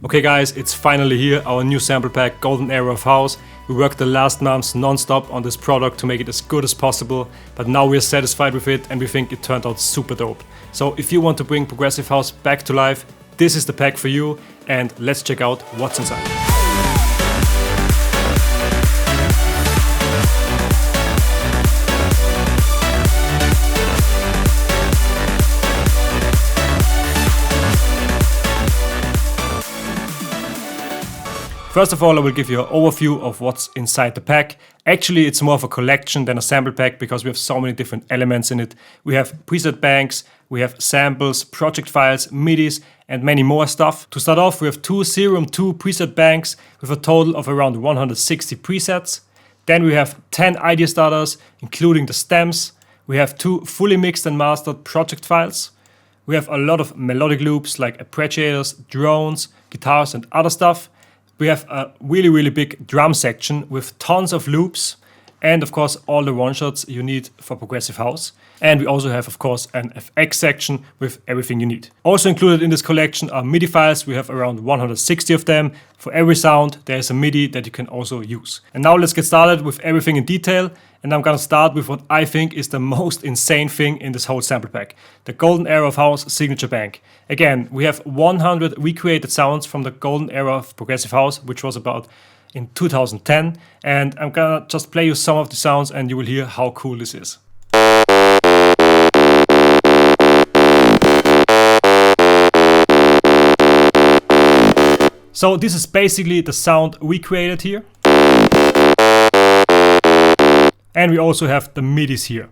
Okay guys, it's finally here, our new sample pack, Golden Era of House. We worked the last months non-stop on this product to make it as good as possible, but now we're satisfied with it and we think it turned out super dope. So if you want to bring progressive house back to life, this is the pack for you, and let's check out what's inside. First of all, I will give you an overview of what's inside the pack. Actually, it's more of a collection than a sample pack because we have so many different elements in it. We have preset banks, we have samples, project files, MIDIs, and many more stuff. To start off, we have two Serum 2 preset banks with a total of around 160 presets. Then we have 10 Ideastarters, including the stems. We have two fully mixed and mastered project files. We have a lot of melodic loops like arpeggiators, drones, guitars, and other stuff. We have a really big drum section with tons of loops and of course all the one-shots you need for progressive house. And we also have of course an FX section with everything you need. Also included in this collection are MIDI files. We have around 160 of them. For every sound there is a MIDI that you can also use. And now let's get started with everything in detail. And I'm gonna start with what I think is the most insane thing in this whole sample pack. The Golden Era of House Siganture bank. Again, we have 100 recreated sounds from the Golden Era of Progressive House, which was about in 2010. And I'm gonna just play you some of the sounds and you will hear how cool this is. So this is basically the sound we created here. And we also have the MIDIs here.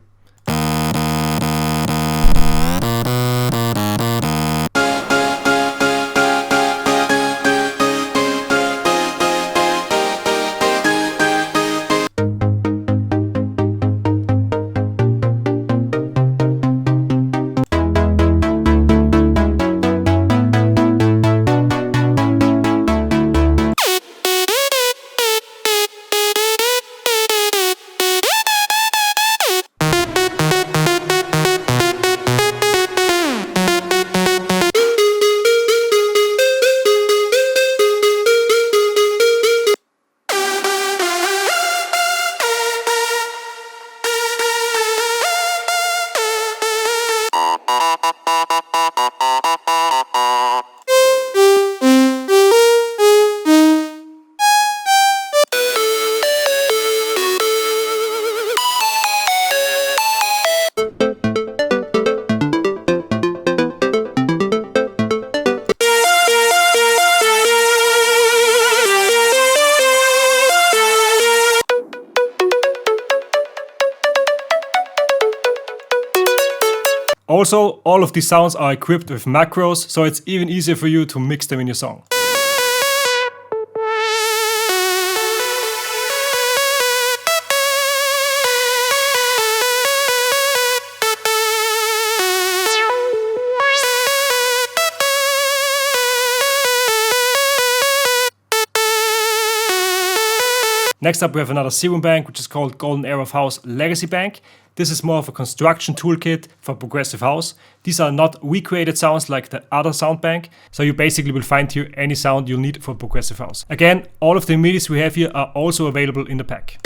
Also, all of these sounds are equipped with macros, so it's even easier for you to mix them in your song. Next up we have another Serum bank, which is called Golden Era of House Legacy Bank. This is more of a construction toolkit for progressive house. These are not recreated sounds like the other sound bank, so you basically will find here any sound you'll need for progressive house. Again, all of the MIDIs we have here are also available in the pack.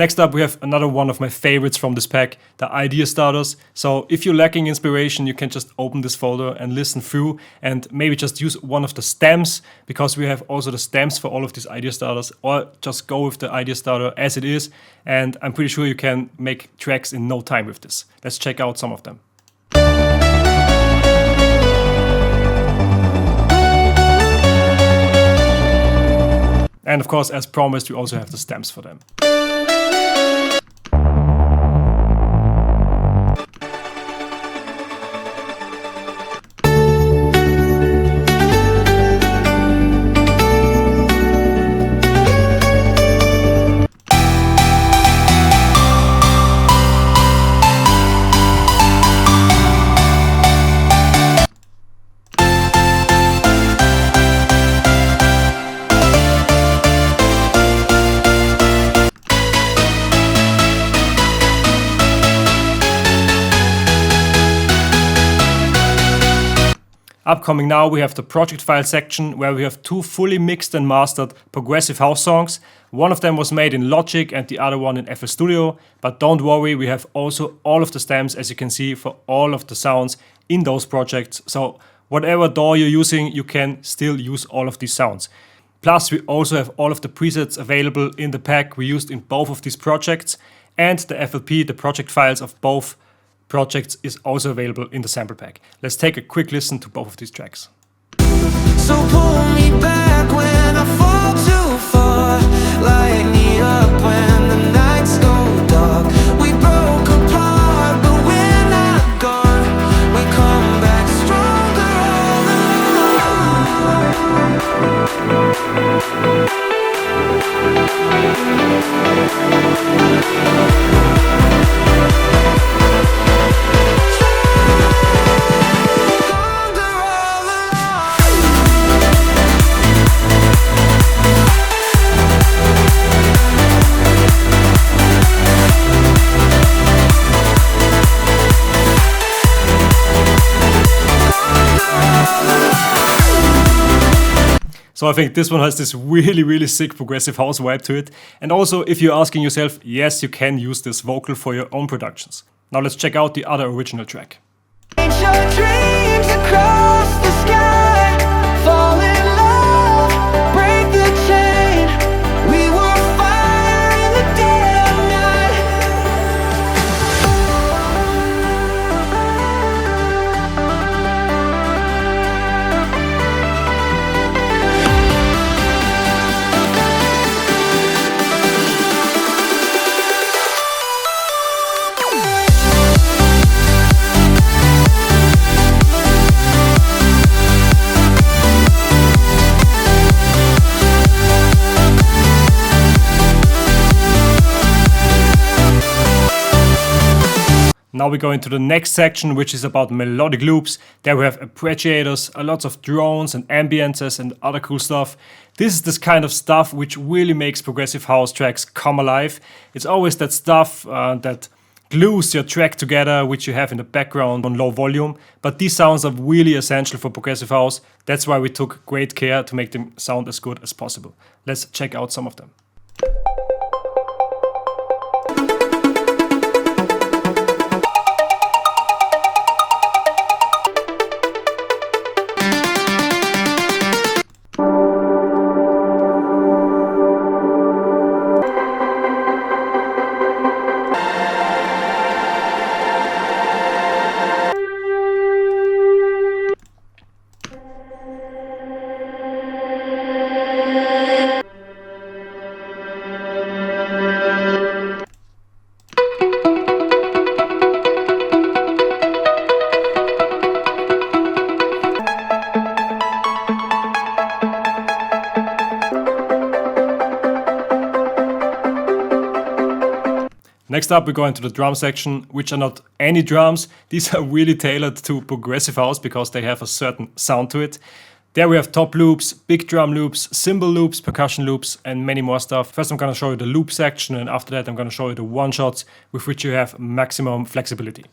Next up, we have another one of my favorites from this pack, the Ideastarters. So if you're lacking inspiration, you can just open this folder and listen through and maybe just use one of the stems, because we have also the stems for all of these Ideastarters, or just go with the Ideastarter as it is. And I'm pretty sure you can make tracks in no time with this. Let's check out some of them. And of course, as promised, we also have the stems for them. Upcoming now, we have the project file section where we have 2 fully mixed and mastered progressive house songs. One of them was made in Logic and the other one in FL Studio. But don't worry, we have also all of the stems, as you can see, for all of the sounds in those projects. So whatever DAW you're using, you can still use all of these sounds. Plus, we also have all of the presets available in the pack we used in both of these projects. And the FLP, the project files of both projects, is also available in the sample pack. Let's take a quick listen to both of these tracks. So pull me back when I fall too far, light me up when the nights go dark. We broke apart, but we're not gone. We come back stronger So I think this one has this really sick progressive house vibe to it. And also, if you're asking yourself, yes, you can use this vocal for your own productions. Now let's check out the other original track. Paint your dreams across the sky, fall in love, break the chain. We were fire in the day and night. Now we go into the next section, which is about melodic loops. There we have arpeggiators, a lot of drones and ambiences and other cool stuff. This is this kind of stuff which really makes progressive house tracks come alive. It's always that stuff that glues your track together, which you have in the background on low volume. But these sounds are really essential for progressive house. That's why we took great care to make them sound as good as possible. Let's check out some of them. Next up, we go into the drum section, which are not any drums. These are really tailored to progressive house because they have a certain sound to it. There we have top loops, big drum loops, cymbal loops, percussion loops, and many more stuff. First, I'm going to show you the loop section, and after that, I'm going to show you the one-shots with which you have maximum flexibility.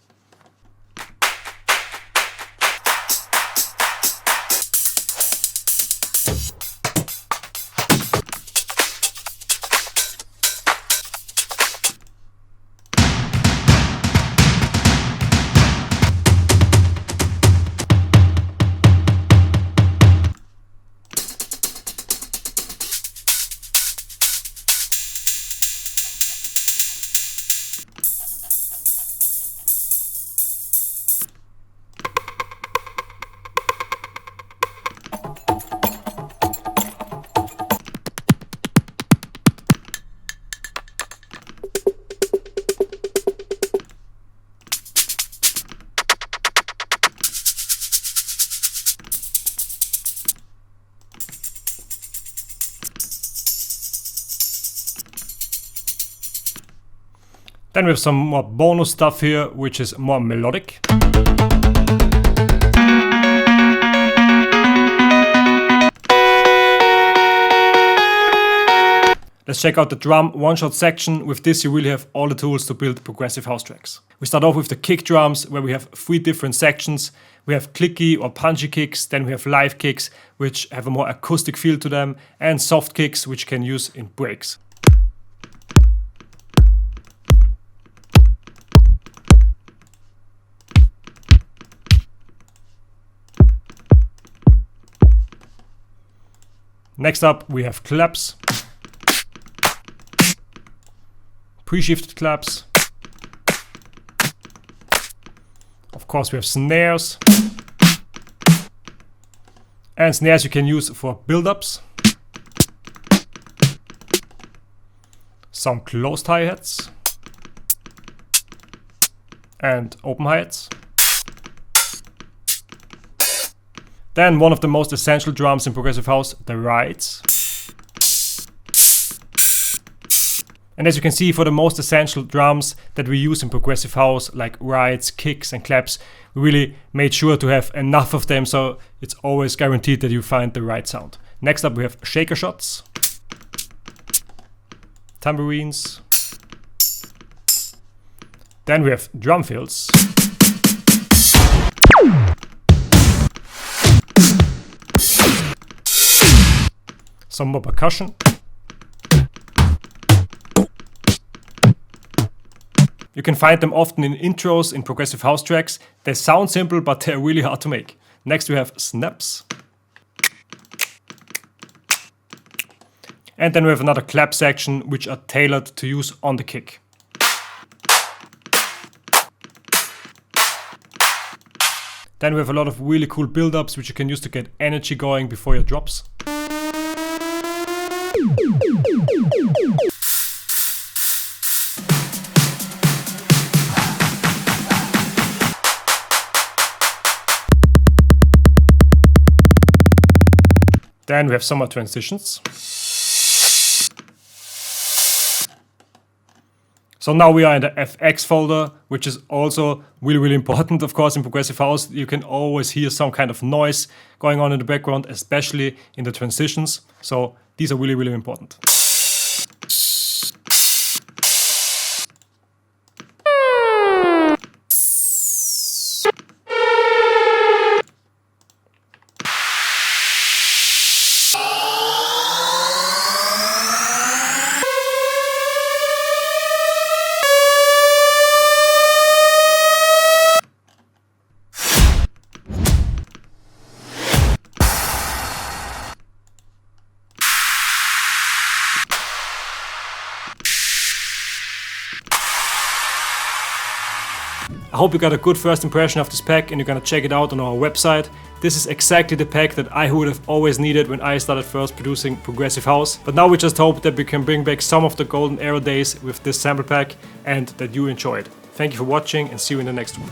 Then we have some more bonus stuff here, which is more melodic. Let's check out the drum one-shot section. With this you really have all the tools to build progressive house tracks. We start off with the kick drums, where we have 3 different sections. We have clicky or punchy kicks, then we have live kicks, which have a more acoustic feel to them, and soft kicks, which you can use in breaks. Next up we have claps, pre-shifted claps. Of course we have snares. And snares you can use for build-ups. Some closed hi-hats. And open hi-hats. Then one of the most essential drums in progressive house, the rides. And as you can see, for the most essential drums that we use in progressive house, like rides, kicks and claps, we really made sure to have enough of them, so it's always guaranteed that you find the right sound. Next up we have shaker shots, tambourines. Then we have drum fills. Some more percussion. You can find them often in intros in progressive house tracks. They sound simple, but they're really hard to make. Next we have snaps. And then we have another clap section, which are tailored to use on the kick. Then we have a lot of really cool build-ups, which you can use to get energy going before your drops. Then we have some more transitions. So now we are in the FX folder, which is also really important, of course, in progressive house. You can always hear some kind of noise going on in the background, especially in the transitions. So these are really important. I hope you got a good first impression of this pack and you're gonna check it out on our website. This is exactly the pack that I would have always needed when I started first producing progressive house. But now we just hope that we can bring back some of the golden era days with this sample pack and that you enjoyed. Thank you for watching and see you in the next one.